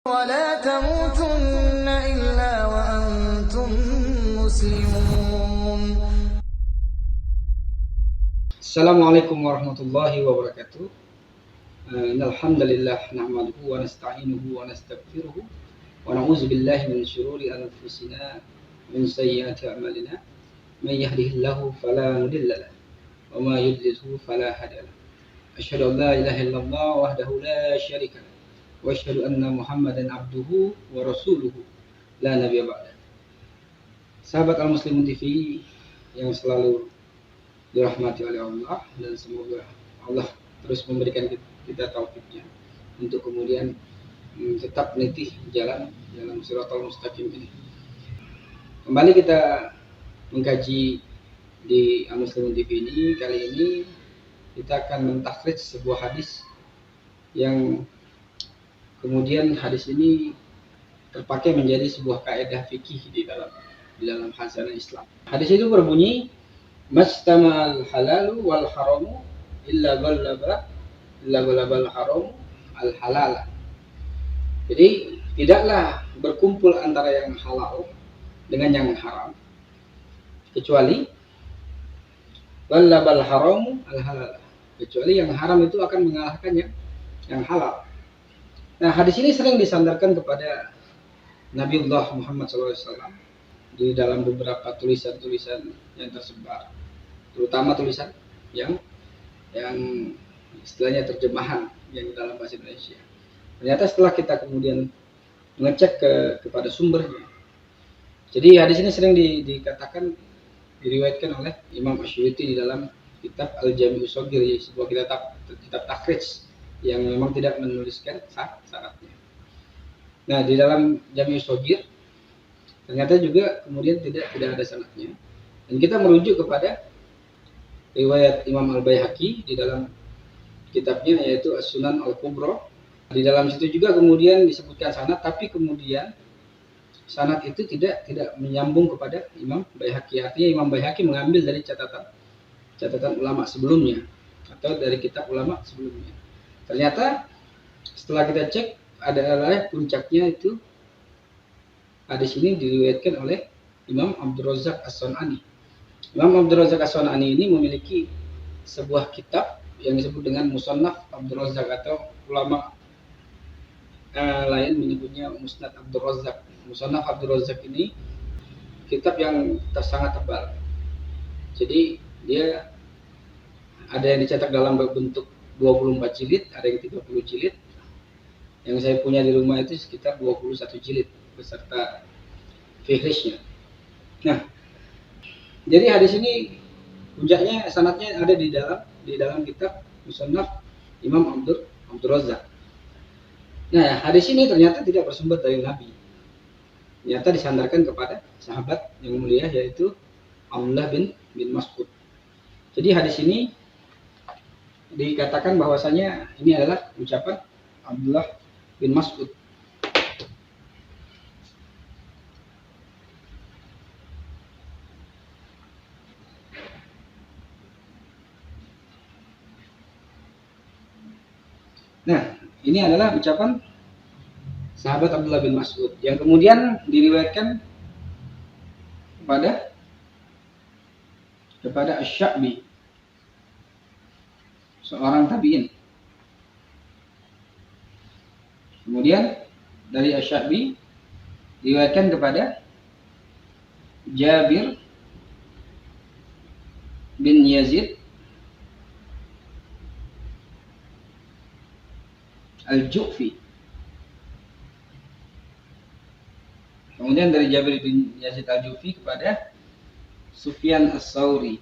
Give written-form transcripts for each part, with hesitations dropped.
ولا تموتن إلا وأنتم مسلمون. Assalamualaikum warahmatullahi wabarakatuh. Alhamdulillah nahmaduhu wa nasta'inuhu wa nastaghfiruhu wa na'udzu billahi min syururi anfusina min sayyiati a'malina. May yahdihillahu fala mudilla lahu wa may yudlilhu fala hadiya lahu. Asyhadu an la ilaha illallah wahdahu la syarika lahu wa asyhadu anna Muhammadan abduhu wa rasuluhu la nabiyya ba'da. Sahabat Al-Muslimun TV yang selalu dirahmati oleh Allah, dan semoga Allah terus memberikan kita taufiknya untuk kemudian tetap meniti jalan Shiratal Mustaqim ini. Kembali kita mengkaji di Al-Muslimun TV ini. Kali ini kita akan mentakhrij sebuah hadis yang kemudian hadis ini terpakai menjadi sebuah kaidah fikih di dalam hasanah Islam. Hadis itu berbunyi, Mastama'al halalu wal haramu illa ghalabal haramu al halala. Jadi tidaklah berkumpul antara yang halal dengan yang haram, kecuali ghalabal haramu al halala, kecuali yang haram itu akan mengalahkan yang halal. Nah, hadis ini sering disandarkan kepada Nabiullah Muhammad SAW di dalam beberapa tulisan-tulisan yang tersebar, terutama tulisan yang istilahnya terjemahan yang dalam bahasa Indonesia. Ternyata setelah kita kemudian mengecek kepada sumbernya, jadi hadis ini sering dikatakan diriwayatkan oleh Imam Asyuyuti di dalam kitab Al-Jami'us Shaghir, sebuah kitab takhrij yang memang tidak menuliskan syaratnya. Nah, di dalam Jami'us Shaghir ternyata juga kemudian tidak ada sanadnya, dan kita merujuk kepada riwayat Imam Al-Baihaqi di dalam kitabnya, yaitu As-Sunan Al-Kubra. Di dalam situ juga kemudian disebutkan sanad, tapi kemudian sanad itu tidak menyambung kepada Imam Baihaqi. Artinya Imam Baihaqi mengambil dari catatan ulama sebelumnya atau dari kitab ulama sebelumnya. Ternyata setelah kita cek, adalah puncaknya itu hadis ini diriwayatkan oleh Imam Abdul Razzaq As-San'ani. Imam Abdul Razzaq As-San'ani ini memiliki sebuah kitab yang disebut dengan Musannaf Abdul Razzaq, atau ulama lain menyebutnya Musnad Abdul Razzaq. Musannaf Abdul Razzaq ini kitab yang sangat tebal. Jadi dia ada yang dicetak dalam bentuk 24 jilid, ada yang 30 jilid. Yang saya punya di rumah itu sekitar 21 jilid beserta fihrisnya. Nah, jadi hadis ini puncaknya sanadnya ada di dalam kitab Musannaf Imam Abdul Razzaq. Nah, hadis ini ternyata tidak bersumber dari Nabi. Ternyata disandarkan kepada sahabat yang mulia, yaitu Abdullah bin Mas'ud. Jadi hadis ini dikatakan bahwasanya ini adalah ucapan Abdullah bin Mas'ud. Nah, ini adalah ucapan sahabat Abdullah bin Mas'ud yang kemudian diriwayatkan kepada Asy-Sya'bi, seorang tabi'in. Kemudian dari Asy-Sya'bi diriwayatkan kepada Jabir bin Yazid Al-Ju'fi. Kemudian dari Jabir bin Yazid Al-Ju'fi kepada Sufyan As-Tsauri.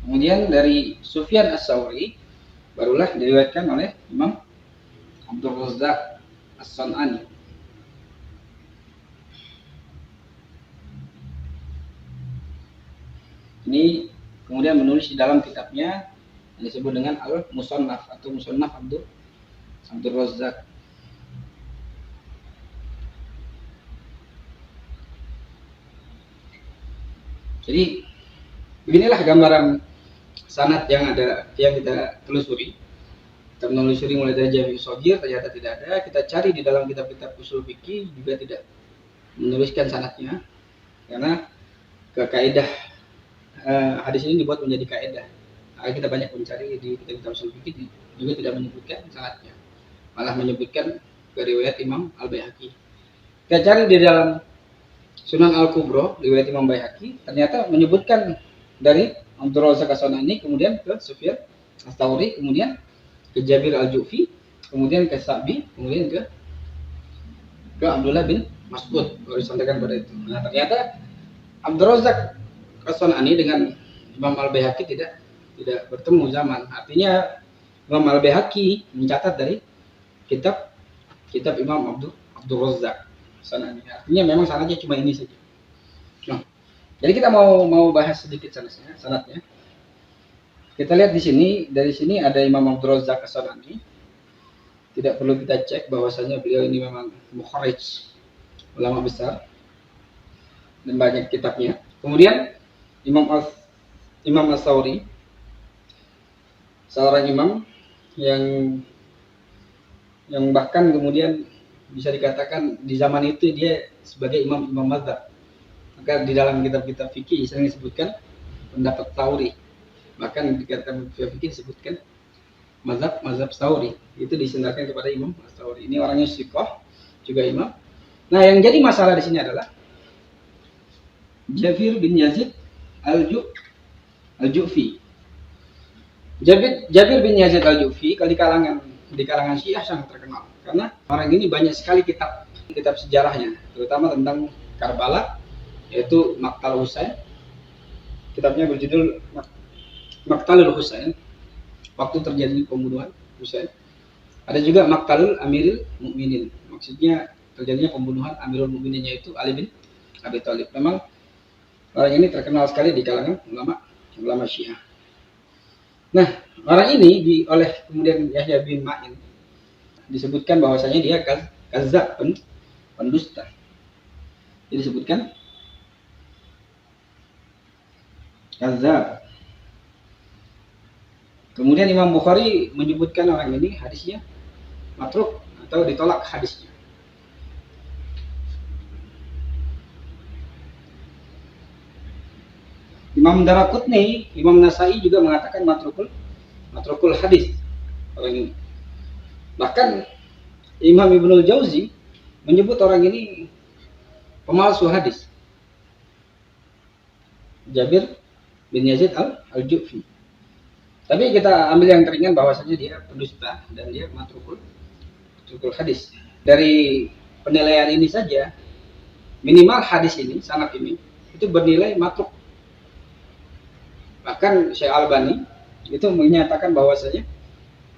Kemudian dari Sufyan As-Tsauri barulah diriwayatkan oleh Imam Abdul Razzaq As-San'ani. Ini kemudian menulis di dalam kitabnya yang disebut dengan Al-Musannaf atau Musannaf Abdul Razzaq. Jadi Beginilah gambaran sanad yang kita telusuri. Kita menelusuri mulai dari Jami' Shagir, ternyata tidak ada. Kita cari di dalam kitab-kitab usul fikih juga tidak menuliskan sanadnya, karena kaidah hadis ini dibuat menjadi kaidah. Kita banyak mencari di kitab-kitab usul fikih juga tidak menyebutkan sanadnya, malah menyebutkan riwayat Imam Al-Baihaqi. Kita cari di dalam Sunan Al-Kubra, riwayat Imam Baihaqi, ternyata menyebutkan dari Abdul Razak As-Sanani, kemudian ke Sufyan Ats-Tsauri, kemudian ke Jabir Al-Ju'fi, kemudian ke Sa'bi, kemudian ke Abdullah bin Mas'ud, baru disampaikan pada itu. Nah, ternyata Abdul Razak As-Sanani dengan Imam Al-Baihaqi tidak bertemu zaman. Artinya Imam Al-Baihaqi mencatat dari kitab Imam Abdul Razak As-Sanani. Artinya memang sanadnya cuma ini saja. Nah, jadi kita mau bahas sedikit sanadnya. Kita lihat di sini, dari sini ada Imam Abdul Razak As-Sanani. Tidak perlu kita cek bahwasanya beliau ini memang mukharrij, ulama besar dan banyak kitabnya. Kemudian Imam Ats-Tsauri, seorang imam yang bahkan kemudian bisa dikatakan di zaman itu dia sebagai imam mazhab. Maka di dalam kitab-kitab fikih sering disebutkan pendapat Tsauri. Bahkan di kitab fikih disebutkan mazhab Tsauri. Itu disandarkan kepada Imam Ats-Tsauri. Ini orangnya siqah, juga imam. Nah, yang jadi masalah di sini adalah Jabir bin Yazid Al-Ju'fi. Jabir bin Yazid Al-Ju'fi di kalangan Syiah sangat terkenal, karena orang ini banyak sekali kitab sejarahnya, terutama tentang Karbala, yaitu Maqtal Husain. Kitabnya berjudul Maqtalul Husain, waktu terjadi pembunuhan Husain. Ada juga Maqtalul Amirul Mukminin, maksudnya terjadinya pembunuhan Amirul Mukminin, yaitu Ali bin Abi Thalib. Memang orang ini terkenal sekali di kalangan ulama Syiah. Nah, orang ini oleh kemudian Yahya bin Ma'in disebutkan bahwasanya dia kadzdzab, pendusta. Jadi disebutkan kadzdzab. Kemudian Imam Bukhari menyebutkan orang ini hadisnya matruk atau ditolak hadisnya. Imam Daraqutni, Imam Nasai juga mengatakan matrukul hadis orang ini. Bahkan Imam Ibnul Jauzi menyebut orang ini pemalsu hadis. Jabir bin Yazid Al-Ju'fi. Tapi kita ambil yang teringan bahwasanya dia pendusta dan dia matrukul hadis. Dari penilaian ini saja, minimal hadis ini, sanad ini, itu bernilai matruk. Bahkan Syekh Albani itu menyatakan bahwasanya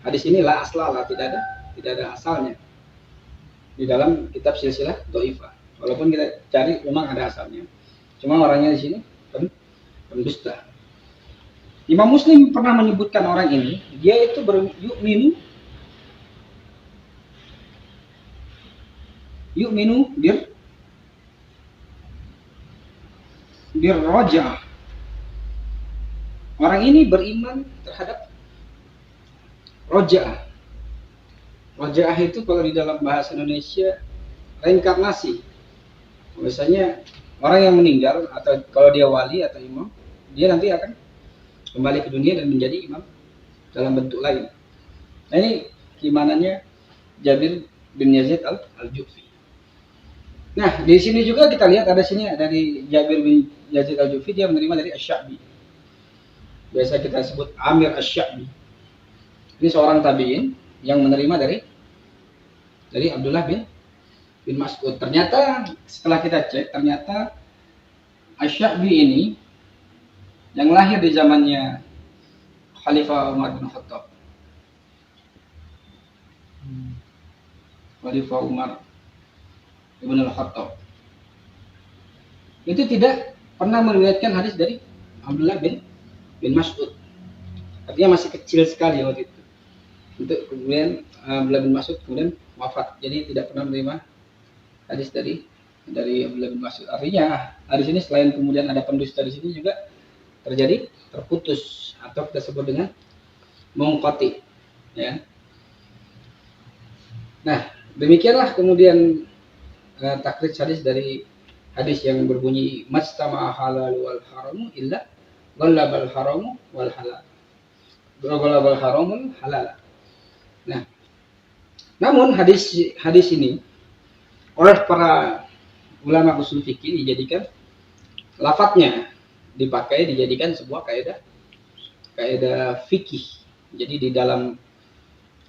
hadis ini la aslalah, tidak ada asalnya di dalam kitab silsilah dhaifah. Walaupun kita cari memang ada asalnya, cuma orangnya di sini pendusta. Imam Muslim pernah menyebutkan orang ini, dia itu yu'minu bir raja'ah. Orang ini beriman terhadap raja'ah. Raja'ah itu kalau di dalam bahasa Indonesia reinkarnasi. Biasanya orang yang meninggal, atau kalau dia wali atau imam, dia nanti akan kembali ke dunia dan menjadi imam dalam bentuk lain. Nah, ini keimanannya Jabir bin Yazid Al-Ju'fi. Nah, di sini juga kita lihat ada sini dari Jabir bin Yazid Al-Ju'fi, dia menerima dari Asy-Sya'bi. Biasa kita sebut Amir Asy-Sya'bi. Ini seorang tabi'in yang menerima dari Abdullah bin Mas'ud. Ternyata setelah kita cek, ternyata Asy-Sya'bi ini yang lahir di zamannya Khalifah Umar bin Khattab. Khalifah Umar bin Khattab itu tidak pernah meriwayatkan hadis dari Abdullah bin Mas'ud. Artinya masih kecil sekali waktu itu. Untuk kemudian Abdullah bin Mas'ud kemudian wafat. Jadi tidak pernah menerima hadis dari Abdullah bin Mas'ud. Artinya hadis ini selain kemudian ada pendusta di sini juga terjadi terputus atau kita sebut dengan munqati, ya. Nah, demikianlah kemudian takrij hadis dari hadis yang berbunyi mastama halal wal haramu illa ghalabal haramu wal halal. Ghalabal haramul halal. Nah, namun hadis ini oleh para ulama usul fikih dijadikan lafadznya dijadikan sebuah kaidah fikih. Jadi di dalam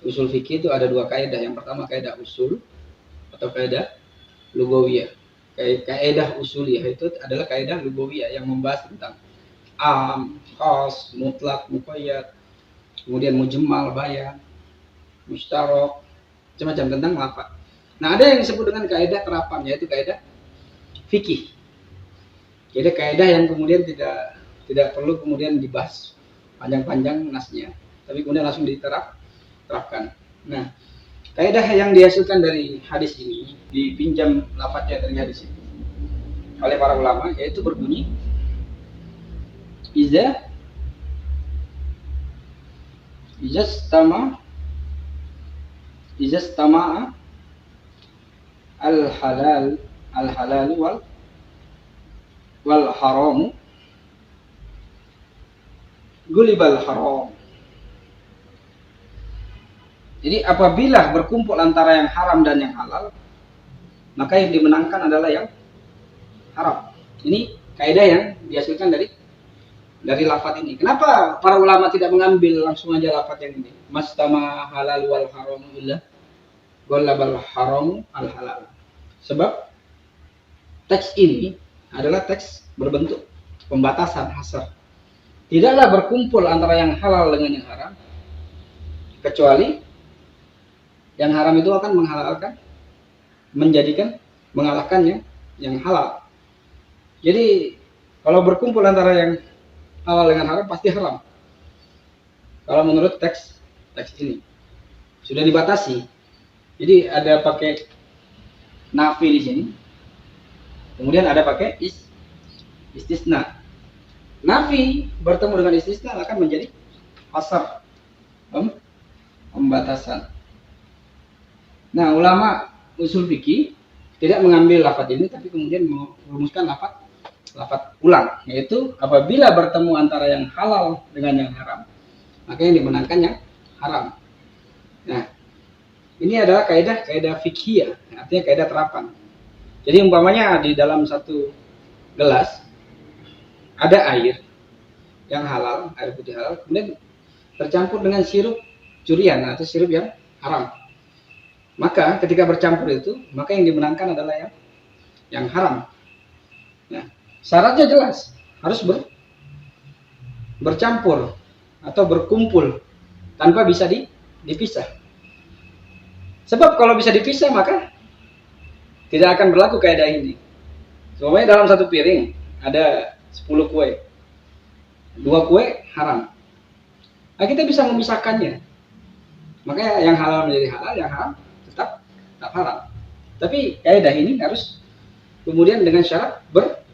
usul fikih itu ada dua kaidah. Yang pertama kaidah usul atau kaidah lugawiyah. Kaidah usuliyah itu adalah kaidah lugawiyah yang membahas tentang am, khas, mutlak, muqayyad, kemudian mujmal, bayan, mustarok, macam-macam tentang lafaz. Nah, ada yang disebut dengan kaidah terapan, yaitu kaidah fikih. Jadi kaidah yang kemudian tidak perlu kemudian dibahas panjang-panjang nasnya, tapi kemudian langsung diterapkan. Nah, kaidah yang dihasilkan dari hadis ini, dipinjam lafadznya dari hadis ini oleh para ulama, yaitu berbunyi iza istama'a al-halal wal haramu gulibal haram. Jadi apabila berkumpul antara yang haram dan yang halal, maka yang dimenangkan adalah yang haram. Ini kaidah yang dihasilkan dari lafaz ini. Kenapa para ulama tidak mengambil langsung aja lafaz yang ini? Mastama halal wal haram illa ghalabal haram al halal. Sebab teks ini adalah teks berbentuk pembatasan hasar. Tidaklah berkumpul antara yang halal dengan yang haram, kecuali yang haram itu akan mengalahkan yang halal. Jadi kalau berkumpul antara yang halal dengan haram pasti haram. Kalau menurut teks ini sudah dibatasi. Jadi ada pakai nafi di sini. Kemudian ada pakai istisna. Nafi bertemu dengan istisna akan menjadi hasar, pembatasan. Nah, ulama usul fikih tidak mengambil lafaz ini, tapi kemudian merumuskan lafaz ulang, yaitu apabila bertemu antara yang halal dengan yang haram, maka yang dimenangkan yang haram. Nah, ini adalah kaidah fikhiyah, artinya kaidah terapan. Jadi umpamanya di dalam satu gelas ada air yang halal, air putih halal, kemudian tercampur dengan sirup curian atau sirup yang haram. Maka ketika bercampur itu, maka yang dimenangkan adalah yang haram. Nah, syaratnya jelas, harus bercampur atau berkumpul tanpa bisa dipisah. Sebab kalau bisa dipisah maka tidak akan berlaku kaidah ini. Semuanya dalam satu piring ada 10 kue. 2 kue haram. Nah, kita bisa memisahkannya. Makanya yang halal menjadi halal, yang haram tetap haram. Tapi kaidah ini harus kemudian dengan syarat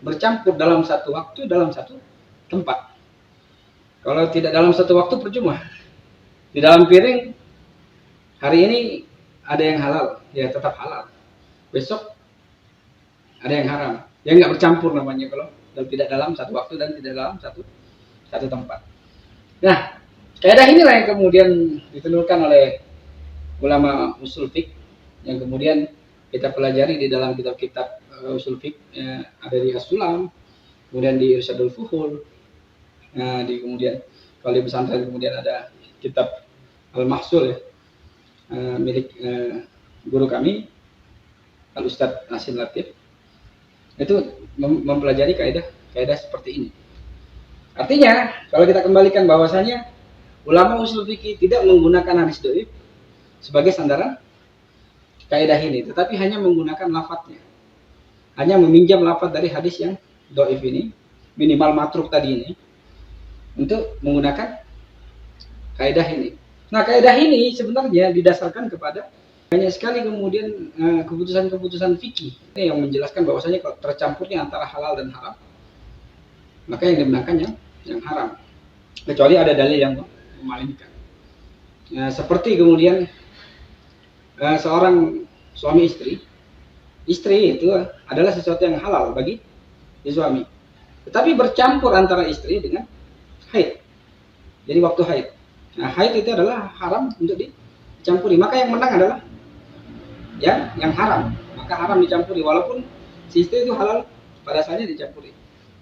bercampur dalam satu waktu, dalam satu tempat. Kalau tidak dalam satu waktu percuma. Di dalam piring hari ini ada yang halal, ya tetap halal. Besok ada yang haram, ya nggak bercampur namanya kalau tidak dalam satu waktu dan tidak dalam satu tempat. Nah, kaidah inilah yang kemudian ditentukan oleh ulama usul fiqh yang kemudian kita pelajari di dalam kitab-kitab usul fiqh, ada di As-Sulam, kemudian di Irsyadul Fuhul, kemudian kalau di pesantren kemudian ada kitab Al-Mahsul, milik guru kami Al-Ustadz Nasim Latif. Itu mempelajari kaidah seperti ini. Artinya kalau kita kembalikan bahwasanya ulama usul fikih tidak menggunakan hadis dhaif sebagai sandaran kaidah ini, tetapi hanya menggunakan lafadznya, hanya meminjam lafadz dari hadis yang dhaif ini, minimal matruk tadi ini, untuk menggunakan kaidah ini. Nah, kaidah ini sebenarnya didasarkan kepada banyak sekali kemudian keputusan-keputusan fikih yang menjelaskan bahwasanya kalau tercampurnya antara halal dan haram, maka yang dimenangkan haram, kecuali ada dalil yang memalingkan. Seperti kemudian seorang suami istri itu adalah sesuatu yang halal bagi suami, tetapi bercampur antara istri dengan haid, jadi waktu haid. Nah, haid itu adalah haram untuk dicampuri, maka yang menang adalah yang haram, maka haram dicampuri, walaupun si istri itu halal pada asalnya dicampuri.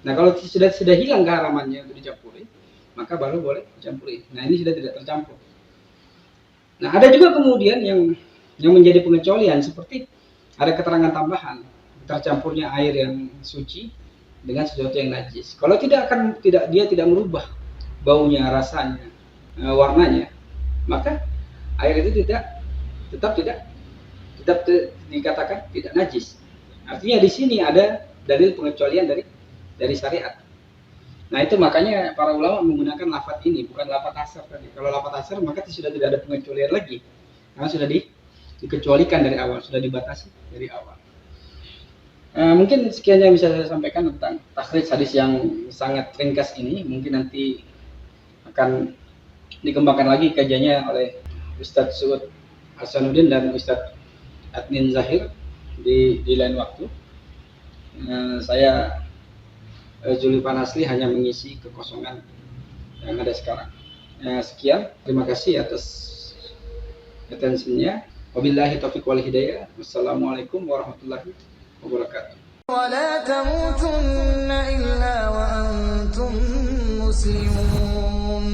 Nah, kalau sudah hilang keharamannya untuk dicampuri, maka baru boleh dicampuri. Nah, ini sudah tidak tercampur. Nah, ada juga kemudian yang menjadi pengecualian, seperti ada keterangan tambahan tercampurnya air yang suci dengan sesuatu yang najis. Kalau dia tidak merubah baunya, rasanya, warnanya, maka air itu tetap dikatakan tidak najis. Artinya di sini ada dalil pengecualian dari syariat. Nah, itu makanya para ulama menggunakan lafaz ini, bukan lafaz asar tadi. Kalau lafaz asar maka sudah tidak ada pengecualian lagi, karena sudah dikecualikan dari awal, sudah dibatasi dari awal. Mungkin sekian yang bisa saya sampaikan tentang takhrij hadis yang sangat ringkas ini. Mungkin nanti akan dikembangkan lagi kajiannya oleh Ustadz Suud Hasanuddin dan Ustadz Adnin Zahir di lain waktu. Saya Zulfan Asli hanya mengisi kekosongan yang ada sekarang. Sekian, terima kasih atas atensinya. Wabillahi taufiq wal hidayah. Wassalamualaikum warahmatullahi wabarakatuh. ولا تموتن إلا وأنتم مسلمون